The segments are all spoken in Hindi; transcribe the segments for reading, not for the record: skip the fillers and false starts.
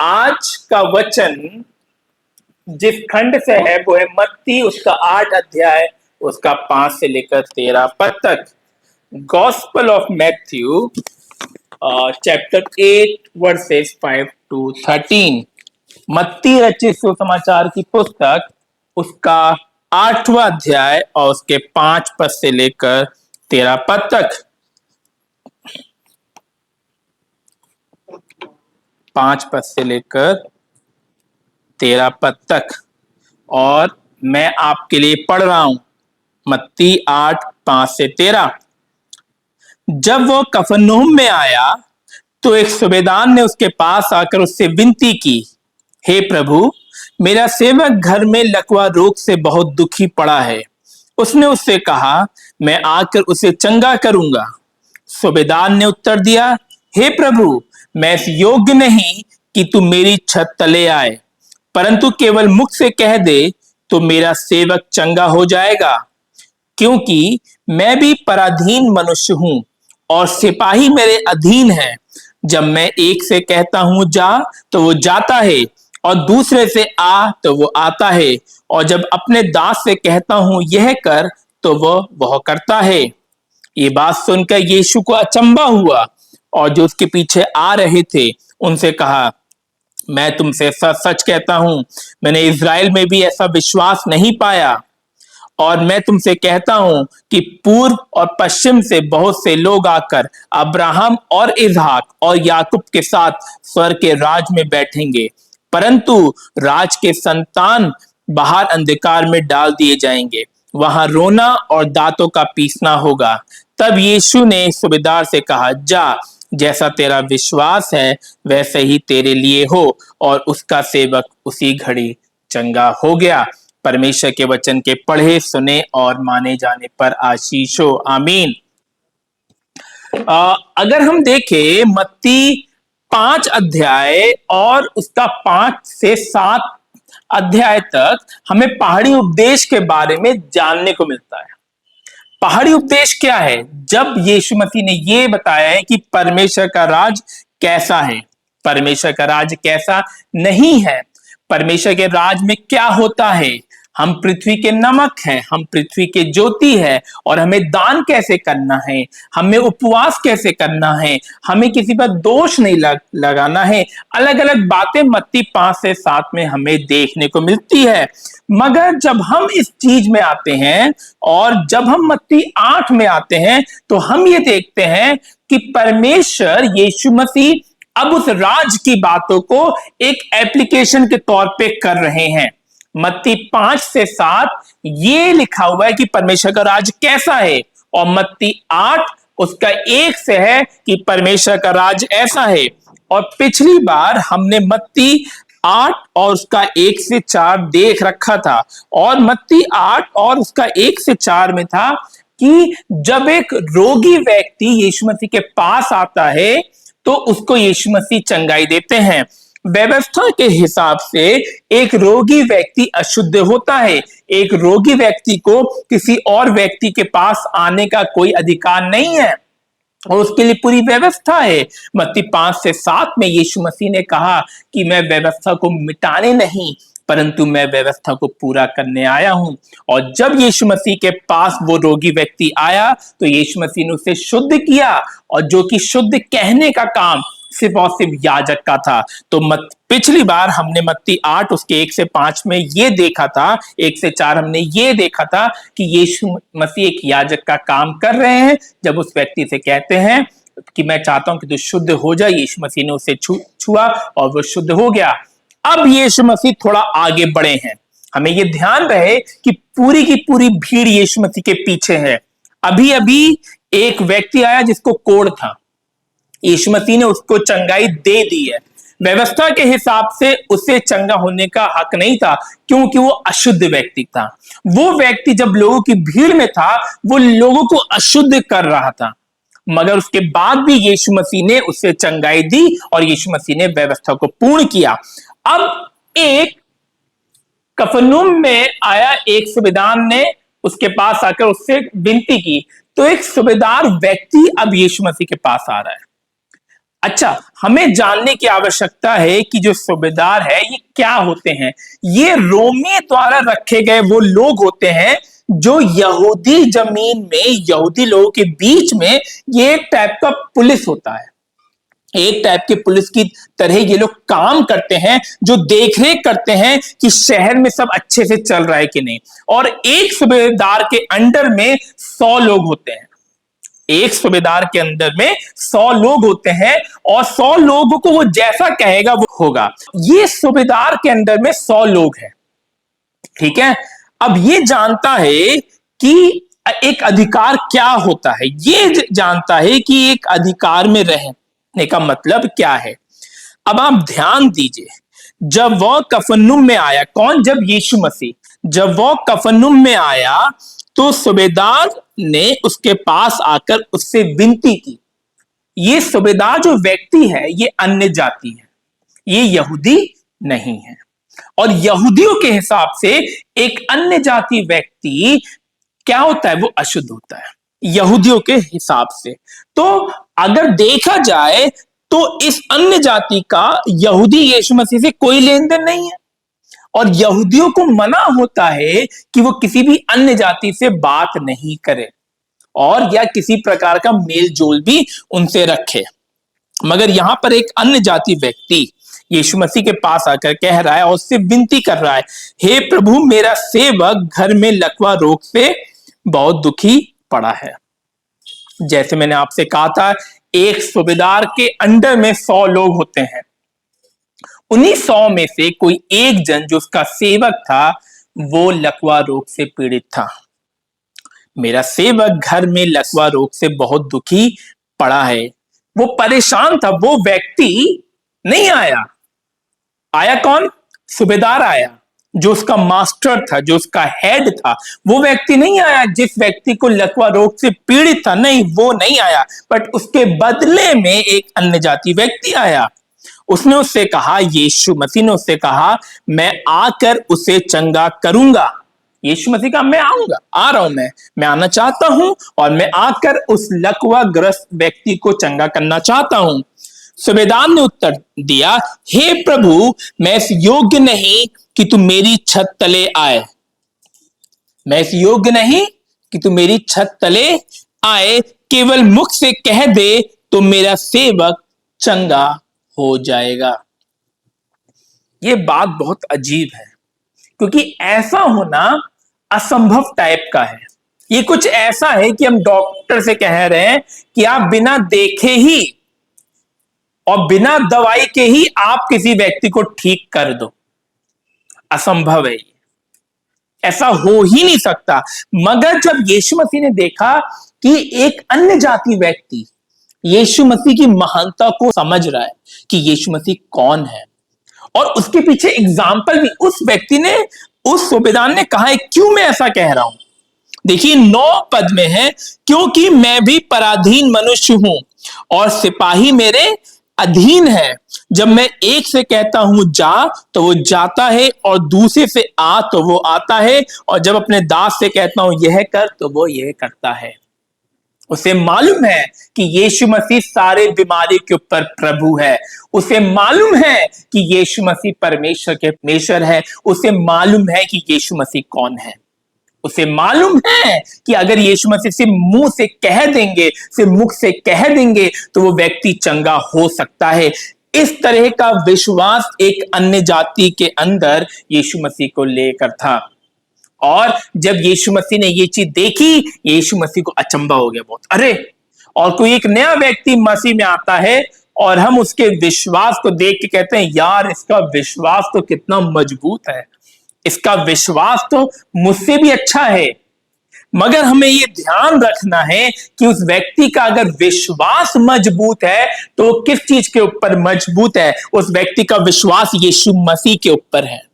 आज का वचन जिस खंड से है वो है मत्ती उसका 8 अध्याय उसका 5 से लेकर 13 पद तक। Gospel of Matthew chapter 8 versus 5 to 13। मत्ती रचित सुसमाचार की पुस्तक उसका 8वां अध्याय और उसके 5 पद से लेकर 13 पद तक। 5 पद से लेकर 13 पद तक और मैं आपके लिए पढ़ रहा हूं। मत्ती 8:5 से 13। जब वो कफरनहूम में आया तो एक सूबेदार ने उसके पास आकर उससे विनती की, हे प्रभु, मेरा सेवक घर में लकवा रोग से बहुत दुखी पड़ा है। उसने उससे कहा, मैं आकर उसे चंगा करूंगा। सूबेदार ने उत्तर दिया, हे प्रभु, मैं इस योग्य नहीं कि तू मेरी छत तले आए, परंतु केवल मुख से कह दे तो मेरा सेवक चंगा हो जाएगा। क्योंकि मैं भी पराधीन मनुष्य हूं और सिपाही मेरे अधीन है। जब मैं एक से कहता हूं जा तो वो जाता है, और दूसरे से आ तो वो आता है, और जब अपने दास से कहता हूं यह कर तो वह करता है। ये बात सुनकर यीशु को अचंभा हुआ, और जो उसके पीछे आ रहे थे उनसे कहा, मैं तुमसे सच सच कहता हूं, मैंने इज़राइल में भी ऐसा विश्वास नहीं पाया। और मैं तुमसे कहता हूं कि पूर्व और पश्चिम से बहुत से लोग आकर अब्राहम और इसहाक और याकूब के साथ स्वर्ग के राज में बैठेंगे, परंतु राज के संतान बाहर अंधकार में डाल दिए जाएंगे, वहां रोना और दांतों का पीसना होगा। तब यीशु ने सूबेदार से कहा, जा, जैसा तेरा विश्वास है वैसे ही तेरे लिए हो। और उसका सेवक उसी घड़ी चंगा हो गया। परमेश्वर के वचन के पढ़े सुने और माने जाने पर आशीष हो, आमीन। अगर हम देखें मत्ती 5 अध्याय और उसका 5 से 7 अध्याय तक हमें पहाड़ी उपदेश के बारे में जानने को मिलता है। पहाड़ी उपदेश क्या है? जब यीशु मसीह ने यह बताया है कि परमेश्वर का राज कैसा है, परमेश्वर का राज कैसा नहीं है, परमेश्वर के राज में क्या होता है। हम पृथ्वी के नमक हैं, हम पृथ्वी के ज्योति है, और हमें दान कैसे करना है, हमें उपवास कैसे करना है, हमें किसी पर दोष नहीं लगाना है। अलग अलग बातें मत्ती 5 से 7 में हमें देखने को मिलती है। मगर जब हम इस चीज में आते हैं और जब हम मत्ती 8 में आते हैं तो हम ये देखते हैं कि परमेश्वर यीशु मसीह अब उस राज की बातों को एक एप्लीकेशन के तौर पे कर रहे हैं। मत्ती 5 से 7 ये लिखा हुआ है कि परमेश्वर का राज कैसा है, और मत्ती 8 उसका 1 से है कि परमेश्वर का राज ऐसा है। और पिछली बार हमने मत्ती 8 और उसका 1 से 4 देख रखा था, और मत्ती 8 और उसका 1 से 4 में था कि जब एक रोगी व्यक्ति यीशु मसीह के पास आता है तो उसको यीशु मसीह चंगाई देते हैं। व्यवस्था के हिसाब से एक रोगी व्यक्ति अशुद्ध होता है। एक रोगी व्यक्ति को किसी और व्यक्ति के पास आने का कोई अधिकार नहीं है, और उसके लिए पूरी व्यवस्था है। मत्ती 5 से 7 में यीशु मसीह ने कहा कि मैं व्यवस्था को मिटाने नहीं परंतु मैं व्यवस्था को पूरा करने आया हूं। और जब यीशु मसीह के पास वो रोगी व्यक्ति आया तो यीशु मसीह ने उसे शुद्ध किया, और जो कि शुद्ध कहने का काम सिर्फ और सिर्फ याजक का था। तो पिछली बार हमने मत्ती 8 उसके 1 से 5 में ये देखा था, 1 से 4 हमने ये देखा था कि यीशु मसीह एक याजक का काम कर रहे हैं। जब उस व्यक्ति से कहते हैं कि मैं चाहता हूं कि तू शुद्ध हो जाए, यीशु मसीह ने उसे छुआ और वो शुद्ध हो गया। अब यीशु मसीह थोड़ा आगे बढ़े हैं। हमें ये ध्यान रहे कि पूरी की पूरी भीड़ यीशु मसीह के पीछे है। अभी अभी एक व्यक्ति आया जिसको कोढ़ था, यीशु मसीह ने उसको चंगाई दे दी है। व्यवस्था के हिसाब से उसे चंगा होने का हक नहीं था क्योंकि वो अशुद्ध व्यक्ति था। वो व्यक्ति जब लोगों की भीड़ में था वो लोगों को अशुद्ध कर रहा था, मगर उसके बाद भी यीशु मसीह ने उसे चंगाई दी और यीशु मसीह ने व्यवस्था को पूर्ण किया। अब एक कफरनहूम में आया एक सूबेदार ने उसके पास आकर उससे विनती की, तो एक सूबेदार व्यक्ति अब यीशु मसीह के पास आ रहा है। अच्छा, हमें जानने की आवश्यकता है कि जो सूबेदार है ये क्या होते हैं। ये रोमी द्वारा रखे गए वो लोग होते हैं जो यहूदी जमीन में, यहूदी लोगों के बीच में, ये एक टाइप का पुलिस होता है। एक टाइप के पुलिस की तरह ये लोग काम करते हैं, जो देखरेख करते हैं कि शहर में सब अच्छे से चल रहा है कि नहीं। और एक सूबेदार के अंडर में 100 लोग होते हैं। एक सूबेदार के अंदर में 100 लोग होते हैं और 100 लोगों को वो जैसा कहेगा वो होगा। ये सूबेदार के अंदर में 100 लोग हैं, ठीक है। अब ये जानता है कि एक अधिकार क्या होता है, ये जानता है कि एक अधिकार में रहने का मतलब क्या है। अब आप ध्यान दीजिए, जब वह कफरनहूम में आया, कौन? जब यीशु मसीह जब वह कफरनहूम में आया तो सूबेदार ने उसके पास आकर उससे विनती की। ये सूबेदार जो व्यक्ति है ये अन्य जाति है, ये यहूदी नहीं है। और यहूदियों के हिसाब से एक अन्य जाति व्यक्ति क्या होता है? वो अशुद्ध होता है यहूदियों के हिसाब से। तो अगर देखा जाए तो इस अन्य जाति का यहूदी यीशु मसीह से कोई लेन देन नहीं है, और यहूदियों को मना होता है कि वो किसी भी अन्य जाति से बात नहीं करे और या किसी प्रकार का मेल जोल भी उनसे रखे। मगर यहां पर एक अन्य जाति व्यक्ति यीशु मसीह के पास आकर कह रहा है और उससे विनती कर रहा है, हे प्रभु, मेरा सेवक घर में लकवा रोग से बहुत दुखी पड़ा है। जैसे मैंने आपसे कहा था, एक सूबेदार के अंडर में 100 लोग होते हैं। उन्हीं 100 में से कोई एक जन जो उसका सेवक था वो लकवा रोग से पीड़ित था। मेरा सेवक घर में लकवा रोग से बहुत दुखी पड़ा है। वो परेशान था। वो व्यक्ति नहीं आया। आया कौन? सूबेदार आया, जो उसका मास्टर था, जो उसका हेड था। वो व्यक्ति नहीं आया जिस व्यक्ति को लकवा रोग से पीड़ित था, नहीं, वो नहीं आया। बट उसके बदले में एक अन्य जाति व्यक्ति आया। उसने उससे कहा, यीशु मसीह ने उससे कहा, मैं आकर उसे चंगा करूंगा। यीशु मसीह का मैं आऊंगा, आ रहा हूं, मैं आना चाहता हूं और मैं आकर उस लकवा ग्रस्त व्यक्ति को चंगा करना चाहता हूं। सूबेदार ने उत्तर दिया, हे प्रभु, मैं इस योग्य नहीं कि तू मेरी छत तले आए। मैं इस योग्य नहीं कि तू मेरी छत तले आए, केवल मुख से कह दे तो मेरा सेवक चंगा हो जाएगा। यह बात बहुत अजीब है, क्योंकि ऐसा होना असंभव टाइप का है। ये कुछ ऐसा है कि हम डॉक्टर से कह रहे हैं कि आप बिना देखे ही और बिना दवाई के ही आप किसी व्यक्ति को ठीक कर दो। असंभव है, ऐसा हो ही नहीं सकता। मगर जब यीशु मसीह ने देखा कि एक अन्य जाति व्यक्ति यीशु मसीह की महानता को समझ रहा है कि यीशु मसीह कौन है, और उसके पीछे एग्जाम्पल भी उस व्यक्ति ने, उस सूबेदार ने कहा है। क्यों मैं ऐसा कह रहा हूं? देखिए 9 पद में है, क्योंकि मैं भी पराधीन मनुष्य हूं और सिपाही मेरे अधीन है। जब मैं एक से कहता हूं जा तो वो जाता है, और दूसरे से आ तो वो आता है, और जब अपने दास से कहता हूं यह कर तो वो यह करता है। उसे मालूम है कि यीशु मसीह सारे बीमारी के ऊपर प्रभु है। उसे मालूम है कि यीशु मसीह परमेश्वर के परमेश्वर है। उसे मालूम है कि यीशु मसीह कौन है। उसे मालूम है कि अगर यीशु मसीह सिर्फ मुंह से कह देंगे, सिर्फ मुख से कह देंगे, तो वो व्यक्ति चंगा हो सकता है। इस तरह का विश्वास एक अन्य जाति के अंदर यीशु मसीह को लेकर था। और जब यीशु मसीह ने ये चीज देखी, यीशु मसीह को अचंभा हो गया बहुत। अरे, और कोई एक नया व्यक्ति मसीह में आता है और हम उसके विश्वास को देख के कहते हैं, यार इसका विश्वास तो कितना मजबूत है, इसका विश्वास तो मुझसे भी अच्छा है। मगर हमें ये ध्यान रखना है कि उस व्यक्ति का अगर विश्वास मजबूत है तो किस चीज के ऊपर मजबूत है? उस व्यक्ति का विश्वास यीशु मसीह के ऊपर है।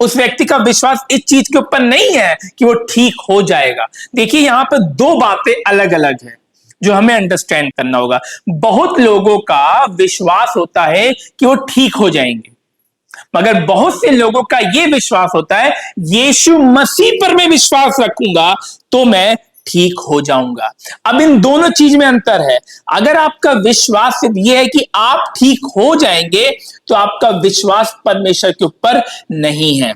उस व्यक्ति का विश्वास इस चीज के ऊपर नहीं है कि वो ठीक हो जाएगा। देखिए यहां पर 2 बातें अलग अलग हैं जो हमें अंडरस्टैंड करना होगा। बहुत लोगों का विश्वास होता है कि वो ठीक हो जाएंगे, मगर बहुत से लोगों का यह विश्वास होता है, यीशु मसीह पर मैं विश्वास रखूंगा तो मैं ठीक हो जाऊंगा। अब इन दोनों चीज में अंतर है। अगर आपका विश्वास सिर्फ ये है कि आप ठीक हो जाएंगे, तो आपका विश्वास परमेश्वर के ऊपर नहीं है।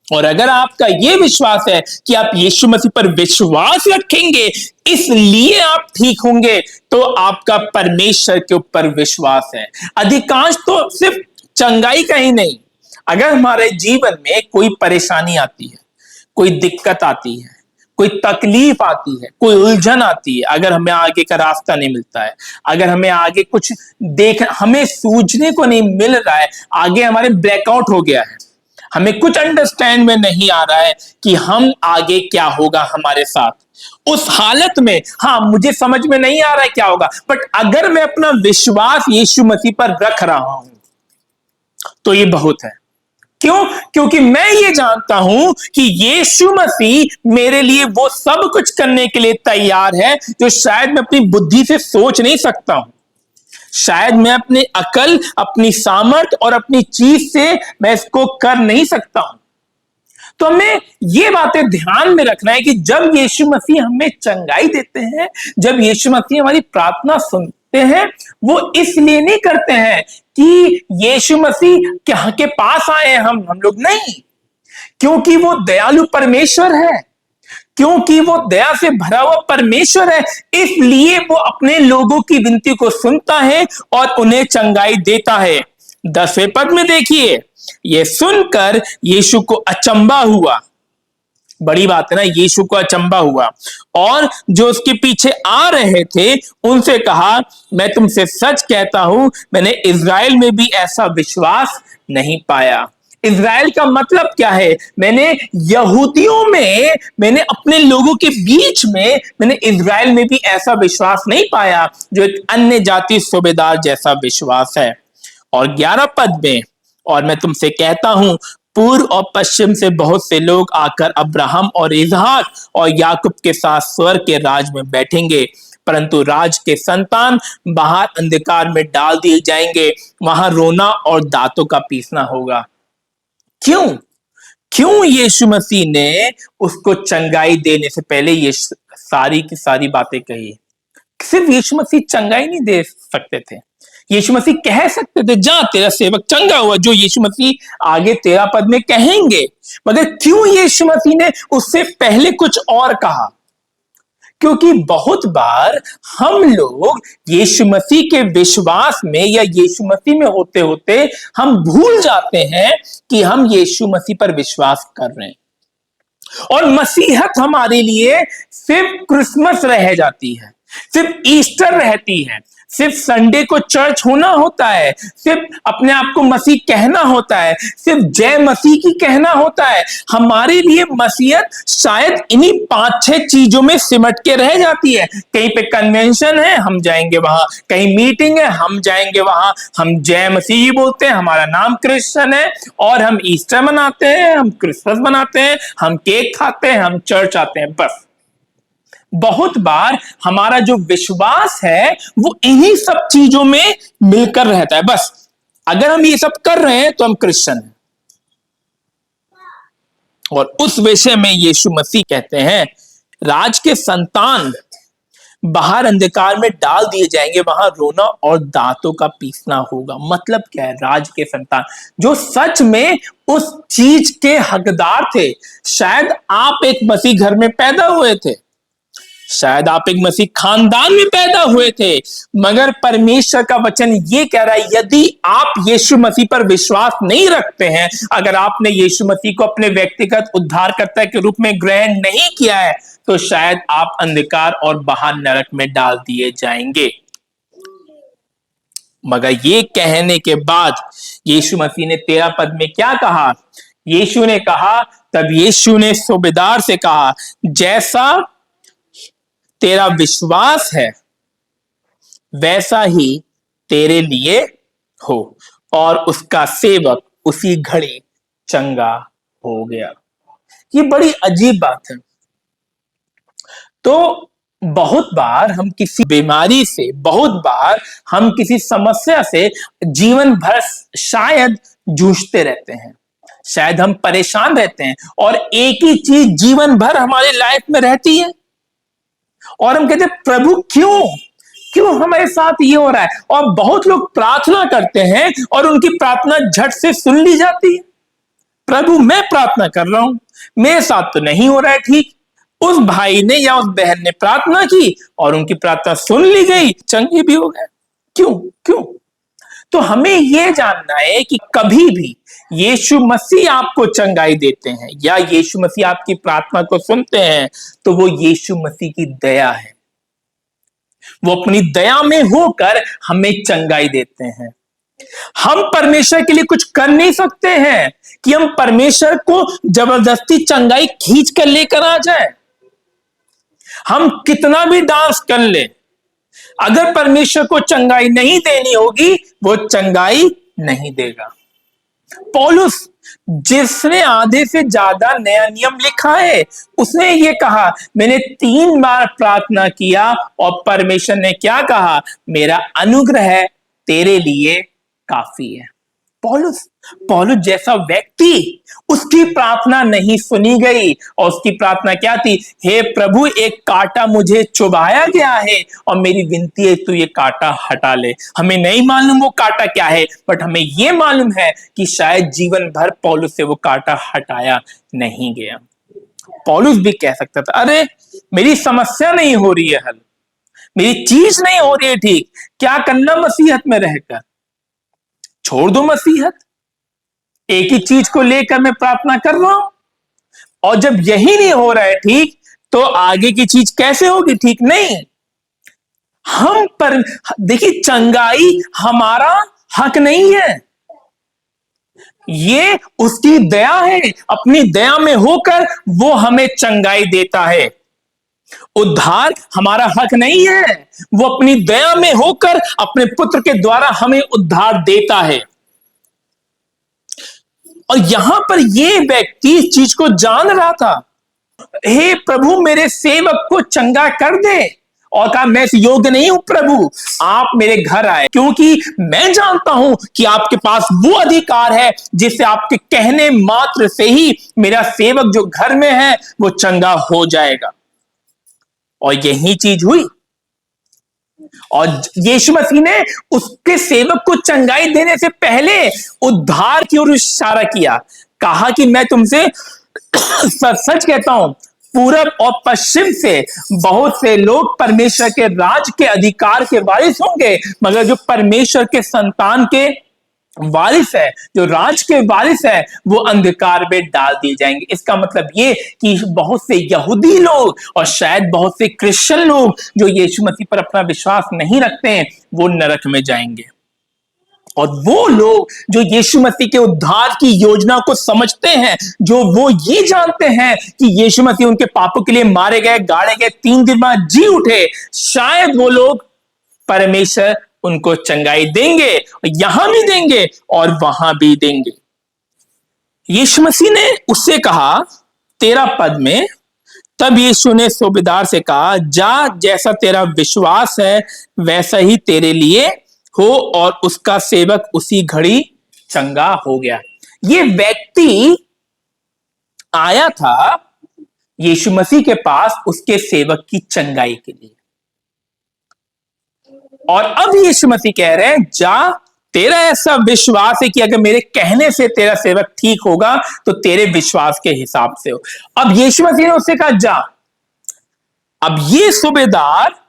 और अगर आपका यह विश्वास है कि आप यीशु मसीह पर विश्वास रखेंगे इसलिए आप ठीक होंगे, तो आपका परमेश्वर के ऊपर विश्वास है। अधिकांश तो सिर्फ चंगाई का ही नहीं, अगर हमारे जीवन में कोई परेशानी आती है, कोई दिक्कत आती है, कोई तकलीफ आती है, कोई उलझन आती है, अगर हमें आगे का रास्ता नहीं मिलता है, अगर हमें आगे कुछ हमें सूझने को नहीं मिल रहा है, आगे हमारे ब्लैकआउट हो गया है, हमें कुछ अंडरस्टैंड में नहीं आ रहा है कि हम आगे क्या होगा हमारे साथ, उस हालत में हाँ मुझे समझ में नहीं आ रहा है क्या होगा, बट अगर मैं अपना विश्वास यीशु मसीह पर रख रहा हूं तो ये बहुत है। क्यों? क्योंकि मैं ये जानता हूं कि यीशु मसीह मेरे लिए वो सब कुछ करने के लिए तैयार है जो शायद मैं अपनी बुद्धि से सोच नहीं सकता हूं, शायद मैं अपनी अकल, अपनी सामर्थ और अपनी चीज से मैं इसको कर नहीं सकता हूं। तो हमें ये बातें ध्यान में रखना है कि जब यीशु मसीह हमें चंगाई देते हैं, जब यीशु मसीह हमारी प्रार्थना सुनते हैं, वो इसलिए नहीं करते हैं कि यीशु मसीह के पास आए हैं हम लोग, नहीं, क्योंकि वो दयालु परमेश्वर है, क्योंकि वो दया से भरा हुआ परमेश्वर है, इसलिए वो अपने लोगों की विनती को सुनता है और उन्हें चंगाई देता है। 10वें पद में देखिए, ये सुनकर यीशु को अचंबा हुआ, बड़ी बात है ना, यीशु को अचंबा हुआ, और जो उसके पीछे आ रहे थे उनसे कहा, मैं तुमसे सच कहता हूं मैंने इज़राइल में भी ऐसा विश्वास नहीं पाया। इज़राइल का मतलब क्या है? मैंने यहूदियों में, मैंने अपने लोगों के बीच में, मैंने इज़राइल में भी ऐसा विश्वास नहीं पाया जो एक अन्य जाति सूबेदार जैसा विश्वास है। और 11 पद में, और मैं तुमसे कहता हूं पूर्व और पश्चिम से बहुत से लोग आकर अब्राहम और इसहाक और याकूब के साथ स्वर्ग के राज में बैठेंगे, परंतु राज के संतान बाहर अंधकार में डाल दिए जाएंगे, वहां रोना और दांतों का पीसना होगा। क्यों? क्यों यीशु मसीह ने उसको चंगाई देने से पहले ये सारी की सारी बातें कही? सिर्फ यीशु मसीह चंगाई नहीं दे सकते थे, यीशु मसीह कह सकते थे जा तेरा सेवक चंगा हुआ, जो यीशु मसीह आगे 13 पद में कहेंगे, मगर क्यों यीशु मसीह ने उससे पहले कुछ और कहा? क्योंकि बहुत बार हम लोग यीशु मसीह के विश्वास में या यीशु मसीह में होते होते हम भूल जाते हैं कि हम यीशु मसीह पर विश्वास कर रहे हैं, और मसीहत हमारे लिए सिर्फ क्रिसमस रह जाती है, सिर्फ ईस्टर रहती है, सिर्फ संडे को चर्च होना होता है, सिर्फ अपने आप को मसीह कहना होता है, सिर्फ जय मसीह की कहना होता है। हमारे लिए मसीहत शायद इन्हीं 5-6 चीजों में सिमट के रह जाती है। कहीं पे कन्वेंशन है, हम जाएंगे वहां, कहीं मीटिंग है, हम जाएंगे वहां, हम जय मसीह ही बोलते हैं, हमारा नाम क्रिश्चियन है, और हम ईस्टर मनाते हैं, हम क्रिसमस मनाते हैं, हम केक खाते हैं, हम चर्च आते हैं, बस। बहुत बार हमारा जो विश्वास है वो इन्हीं सब चीजों में मिलकर रहता है, बस अगर हम ये सब कर रहे हैं तो हम क्रिश्चियन हैं। और उस विषय में यीशु मसीह कहते हैं राज के संतान बाहर अंधकार में डाल दिए जाएंगे, वहां रोना और दांतों का पीसना होगा। मतलब क्या है? राज के संतान जो सच में उस चीज के हकदार थे। शायद आप एक मसीह घर में पैदा हुए थे, शायद आप एक मसीह खानदान में पैदा हुए थे, मगर परमेश्वर का वचन ये कह रहा है यदि आप यीशु मसीह पर विश्वास नहीं रखते हैं, अगर आपने यीशु मसीह को अपने व्यक्तिगत उद्धारकर्ता के रूप में ग्रहण नहीं किया है, तो शायद आप अंधकार और बाहर नरक में डाल दिए जाएंगे। मगर ये कहने के बाद यीशु मसीह ने 13 पद में क्या कहा? यीशु ने कहा, तब यीशु ने सूबेदार से कहा, जैसा तेरा विश्वास है वैसा ही तेरे लिए हो। और उसका सेवक उसी घड़ी चंगा हो गया। ये बड़ी अजीब बात है। तो बहुत बार हम किसी बीमारी से, बहुत बार हम किसी समस्या से जीवन भर शायद जूझते रहते हैं, शायद हम परेशान रहते हैं, और एक ही चीज जीवन भर हमारे लाइफ में रहती है, और हम कहते हैं प्रभु क्यों क्यों हमारे साथ ये हो रहा है। और बहुत लोग प्रार्थना करते हैं और उनकी प्रार्थना झट से सुन ली जाती है। प्रभु मैं प्रार्थना कर रहा हूं, मेरे साथ तो नहीं हो रहा है ठीक। उस भाई ने या उस बहन ने प्रार्थना की और उनकी प्रार्थना सुन ली गई, चंगे भी हो गए। क्यों क्यों? तो हमें यह जानना है कि कभी भी यीशु मसीह आपको चंगाई देते हैं या यीशु मसीह आपकी प्रार्थना को सुनते हैं तो वो यीशु मसीह की दया है। वो अपनी दया में होकर हमें चंगाई देते हैं। हम परमेश्वर के लिए कुछ कर नहीं सकते हैं कि हम परमेश्वर को जबरदस्ती चंगाई खींच कर लेकर आ जाए। हम कितना भी डांस कर ले, अगर परमेश्वर को चंगाई नहीं देनी होगी वो चंगाई नहीं देगा। पौलुस जिसने आधे से ज्यादा नया नियम लिखा है उसने ये कहा, मैंने 3 बार प्रार्थना किया और परमेश्वर ने क्या कहा, मेरा अनुग्रह तेरे लिए काफी है। पौलुस पौलुस जैसा व्यक्ति, उसकी प्रार्थना नहीं सुनी गई और उसकी प्रार्थना क्या थी, हे प्रभु एक कांटा मुझे चुभाया गया है और मेरी विनती है तू ये कांटा हटा ले। हमें नहीं मालूम वो कांटा क्या है, बट हमें ये मालूम है कि शायद जीवन भर पौलुस से वो कांटा हटाया नहीं गया। पौलुस भी कह सकता था, अरे मेरी समस्या नहीं हो रही है हल, मेरी चीज नहीं हो रही है ठीक, क्या करना मसीहत में रहकर, छोड़ दो मसीहत, एक ही चीज को लेकर मैं प्रार्थना कर रहा हूं और जब यही नहीं हो रहा है ठीक तो आगे की चीज कैसे होगी ठीक। नहीं, हम पर देखिए चंगाई हमारा हक नहीं है, ये उसकी दया है। अपनी दया में होकर वो हमें चंगाई देता है। उद्धार हमारा हक नहीं है, वो अपनी दया में होकर अपने पुत्र के द्वारा हमें उद्धार देता है। और यहां पर ये व्यक्ति इस चीज को जान रहा था, हे प्रभु मेरे सेवक को चंगा कर दे, और कहा मैं योग्य नहीं हूं प्रभु आप मेरे घर आए, क्योंकि मैं जानता हूं कि आपके पास वो अधिकार है जिससे आपके कहने मात्र से ही मेरा सेवक जो घर में है वो चंगा हो जाएगा। और यही चीज हुई और यीशु मसीह ने उसके सेवक को चंगाई देने से पहले उद्धार की ओर इशारा किया, कहा कि मैं तुमसे सच कहता हूं पूरब और पश्चिम से बहुत से लोग परमेश्वर के राज के अधिकार के वारिस होंगे, मगर जो परमेश्वर के संतान के वारिस है, जो राज के वारिस है, वो अंधकार में डाल दिए जाएंगे। इसका मतलब ये कि बहुत से यहूदी लोग और शायद बहुत से क्रिश्चियन लोग जो यीशु मसीह पर अपना विश्वास नहीं रखते हैं वो नरक में जाएंगे। और वो लोग जो यीशु मसीह के उद्धार की योजना को समझते हैं, जो वो ये जानते हैं कि यीशु मसीह उनके पापों के लिए मारे गए, गाड़े गए, 3 दिन बाद जी उठे, शायद वो लोग परमेश्वर उनको चंगाई देंगे, यहां भी देंगे और वहां भी देंगे। यीशु मसीह ने उससे कहा 13 पद में, तब यीशु ने सूबेदार से कहा, जा जैसा तेरा विश्वास है वैसा ही तेरे लिए हो, और उसका सेवक उसी घड़ी चंगा हो गया। ये व्यक्ति आया था यीशु मसीह के पास उसके सेवक की चंगाई के लिए, और अब यीशु मसीह कह रहे हैं जा तेरा ऐसा विश्वास है कि अगर मेरे कहने से तेरा सेवक ठीक होगा तो तेरे विश्वास के हिसाब से हो। अब यीशु मसीह ने उससे कहा जा। अब ये सूबेदार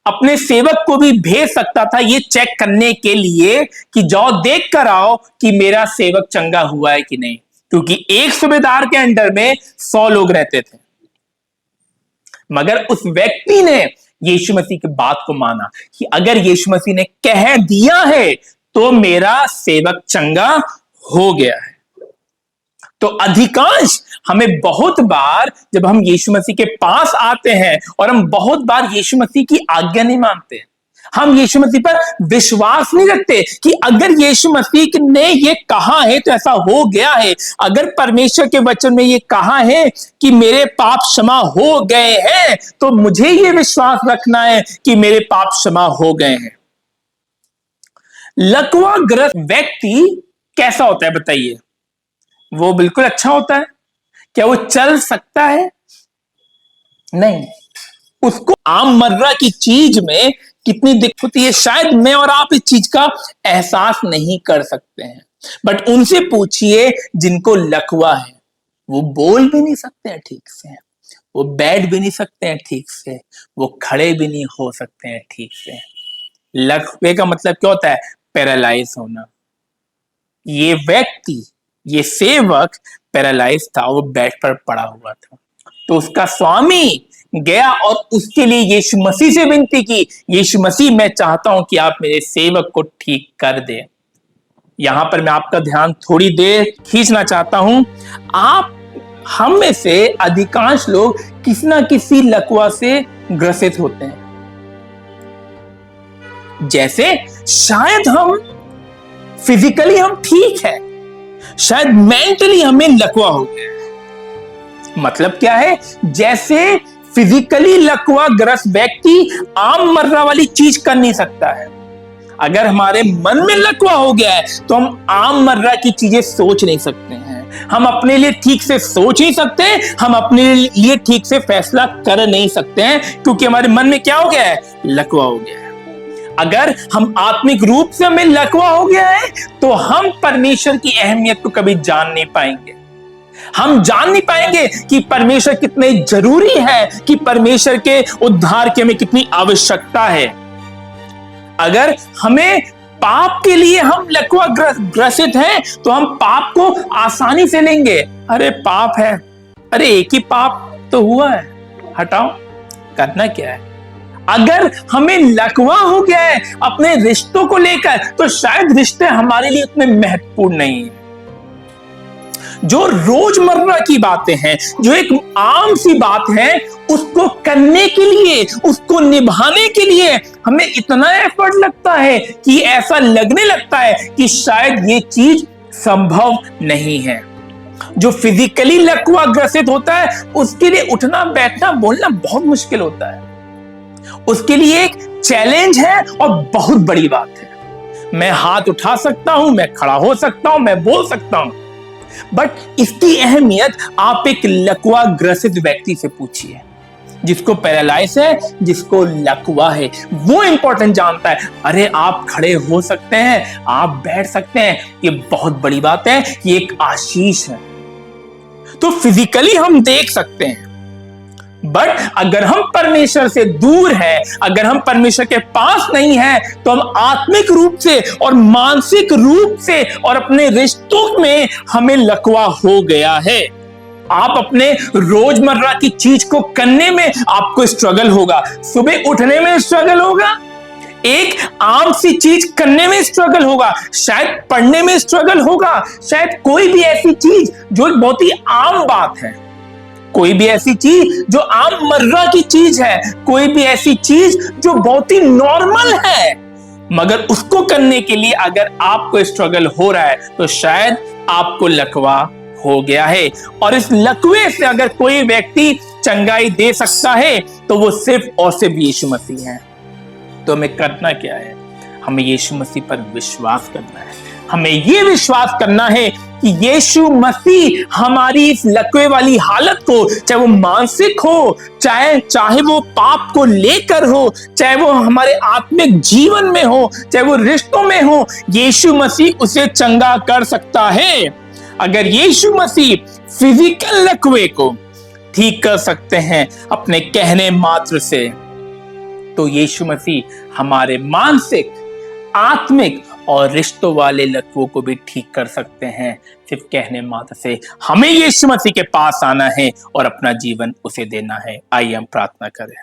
अपने सेवक को भी भेज सकता था ये चेक करने के लिए कि जाओ देख कर आओ कि मेरा सेवक चंगा हुआ है कि नहीं, क्योंकि एक सूबेदार के अंडर में 100 लोग रहते थे। मगर उस व्यक्ति ने यीशु मसीह की बात को माना कि अगर यीशु मसीह ने कह दिया है तो मेरा सेवक चंगा हो गया है। तो अधिकांश हमें बहुत बार जब हम यीशु मसीह के पास आते हैं और हम बहुत बार यीशु मसीह की आज्ञा नहीं मानते, हम यीशु मसीह पर विश्वास नहीं रखते कि अगर यीशु मसीह ने ये कहा है तो ऐसा हो गया है, अगर परमेश्वर के वचन में ये कहा है कि मेरे पाप क्षमा हो गए हैं तो मुझे ये विश्वास रखना है कि मेरे पाप क्षमा हो गए हैं। लकवाग्रस्त व्यक्ति कैसा होता है बताइए? वो बिल्कुल अच्छा होता है क्या? वो चल सकता है? नहीं, उसको आममर्रा की चीज में कितनी दिक्कत होती है, शायद मैं और आप इस चीज का एहसास नहीं कर सकते हैं। बट उनसे पूछिए जिनको लकवा है, वो बोल भी नहीं सकते हैं ठीक से, वो बैठ भी नहीं सकते हैं ठीक से, वो खड़े भी नहीं हो सकते हैं ठीक से। लकवे का मतलब क्या होता है? पैरालाइज होना। ये व्यक्ति, ये सेवक पैरालाइज था, वो बेड पर पड़ा हुआ था। तो उसका स्वामी गया और उसके लिए यीशु मसीह से विनती की, यीशु मसीह मैं चाहता हूं कि आप मेरे सेवक को ठीक कर दे। यहां पर मैं आपका ध्यान थोड़ी देर खींचना चाहता हूं। आप हम में से अधिकांश लोग किसी ना किसी लकवा से ग्रसित होते हैं। जैसे शायद हम फिजिकली हम ठीक है, शायद मेंटली हमें लकवा हो गया है। मतलब क्या है? जैसे फिजिकली लकवा ग्रस्त व्यक्ति आम मर्रा वाली चीज कर नहीं सकता है। अगर हमारे मन में लकवा हो गया है तो हम आम मर्रा की चीजें सोच नहीं सकते हैं, हम अपने लिए ठीक से सोच नहीं सकते, हम अपने लिए ठीक से फैसला कर नहीं सकते हैं, क्योंकि हमारे मन में क्या हो गया है? लकवा हो गया है। अगर हम आत्मिक रूप से हमें लकवा हो गया है तो हम परमेश्वर की अहमियत को कभी जान नहीं पाएंगे। हम जान नहीं पाएंगे कि परमेश्वर कितने जरूरी है, कि परमेश्वर के उद्धार की हमें कितनी आवश्यकता है। अगर हमें पाप के लिए हम लकवा ग्रसित हैं तो हम पाप को आसानी से लेंगे। अरे पाप है, अरे एक ही पाप तो हुआ है, हटाओ, करना क्या है। अगर हमें लकवा हो गया है अपने रिश्तों को लेकर तो शायद रिश्ते हमारे लिए उतने महत्वपूर्ण नहीं है। जो रोजमर्रा की बातें हैं, जो एक आम सी बात है, उसको करने के लिए, उसको निभाने के लिए हमें इतना एफर्ट लगता है कि ऐसा लगने लगता है कि शायद ये चीज संभव नहीं है। जो फिजिकली लकवा ग्रसित होता है उसके लिए उठना बैठना बोलना बहुत मुश्किल होता है, उसके लिए एक चैलेंज है और बहुत बड़ी बात है। मैं हाथ उठा सकता हूं, मैं खड़ा हो सकता हूं, मैं बोल सकता हूं, बट इसकी अहमियत आप एक लकवा ग्रसित व्यक्ति से पूछिए, जिसको पैरालाइज है, जिसको लकवा है, वो इंपॉर्टेंट जानता है। अरे आप खड़े हो सकते हैं, आप बैठ सकते हैं, ये बहुत बड़ी बात है, ये एक आशीष है। तो फिजिकली हम देख सकते हैं, बट अगर हम परमेश्वर से दूर हैं, अगर हम परमेश्वर के पास नहीं हैं, तो हम आत्मिक रूप से और मानसिक रूप से और अपने रिश्तों में हमें लकवा हो गया है। आप अपने रोजमर्रा की चीज को करने में आपको स्ट्रगल होगा, सुबह उठने में स्ट्रगल होगा, एक आम सी चीज करने में स्ट्रगल होगा, शायद पढ़ने में स्ट्रगल होगा, शायद कोई भी ऐसी चीज जो एक बहुत ही आम बात है, कोई भी ऐसी चीज जो आम मर्रा की चीज है, कोई भी ऐसी चीज जो बहुत ही नॉर्मल है, मगर उसको करने के लिए अगर आपको स्ट्रगल हो रहा है तो शायद आपको लकवा हो गया है। और इस लकवे से अगर कोई व्यक्ति चंगाई दे सकता है तो वो सिर्फ और सिर्फ यीशु मसीह है। तो हमें करना क्या है? हमें यीशु मसीह पर विश्वास करना है। हमें ये विश्वास करना है कि यीशु मसीह हमारी इस लकवे वाली हालत को, चाहे वो मानसिक हो, चाहे वो पाप को लेकर हो, चाहे वो हमारे आत्मिक जीवन में हो, चाहे वो रिश्तों में हो, यीशु मसीह उसे चंगा कर सकता है। अगर यीशु मसीह फिजिकल लकवे को ठीक कर सकते हैं अपने कहने मात्र से, तो यीशु मसीह हमारे मानसिक, आत्मिक और रिश्तों वाले लकवों को भी ठीक कर सकते हैं सिर्फ कहने मात्र से। हमें यीशु मसीह के पास आना है और अपना जीवन उसे देना है। आइए हम प्रार्थना करें।